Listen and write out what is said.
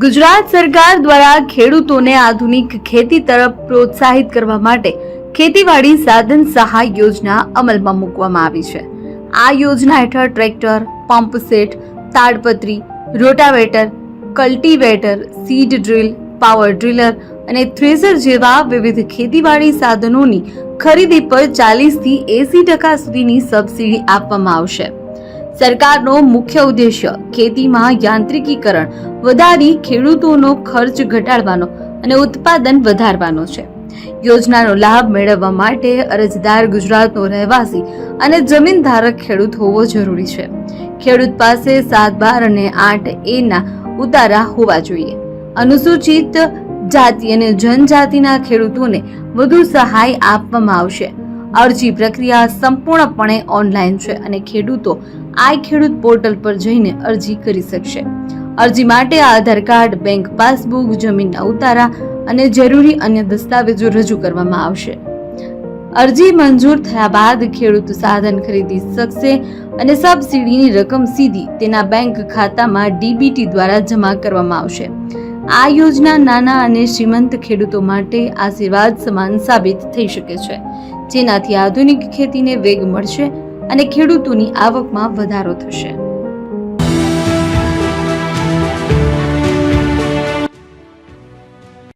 ગુજરાત સરકાર દ્વારા ખેડૂતોને આધુનિક ખેતી તરફ પ્રોત્સાહિત કરવા માટે ખેતીવાડી સાધન સહાય યોજના અમલમાં મૂકવામાં આવી છે। આ યોજના હેઠળ ટ્રેક્ટર, પંપ સેટ, તાડપત્રી, rotavator, cultivator, seed drill, power driller અને થ્રેસર જેવા વિવિધ ખેતીવાડી સાધનોની ખરીદી પર 40 થી 80% સુધીની સબસિડી આપવામાં આવશે। સરકારનો મુખ્ય ઉદ્દેશ્ય ખેતીમાં યાંત્રિકીકરણ વધારી ખેડૂતોનો ખર્ચ ઘટાડવાનો અને ઉત્પાદન વધારવાનો છે। યોજનાનો લાભ મેળવવા માટે અરજદાર ગુજરાતનો રહેવાસી અને જમીન ધારક ખેડૂત હોવો જરૂરી છે। ખેડૂત પાસે 7-12 અને 8A ના ઉતારા હોવા જોઈએ। અનુસૂચિત જાતિ અને જનજાતિના ખેડૂતોને વધુ સહાય આપવામાં આવશે। અરજી પ્રક્રિયા સંપૂર્ણપણે ઓનલાઈન છે અને ખેડૂતો આઈ ખેડૂત પોર્ટલ પર જઈને અરજી કરી શકશે। અરજી માટે આધાર કાર્ડ, બેંક પાસબુક, જમીનના ઉતારા અને જરૂરી અન્ય દસ્તાવેજો રજૂ કરવામાં આવશે। અરજી મંજૂર થયા બાદ ખેડૂત સાધન ખરીદી શકશે અને સબસિડીની રકમ સીધી તેના બેંક ખાતામાં ડીબીટી દ્વારા જમા કરવામાં આવશે। આ યોજના નાના અને શ્રીમંત ખેડૂતો માટે આશીર્વાદ સમાન સાબિત થઈ શકે છે, જેનાથી આધુનિક ખેતીને વેગ મળશે અને ખેડૂતોની આવકમાં વધારો થશે।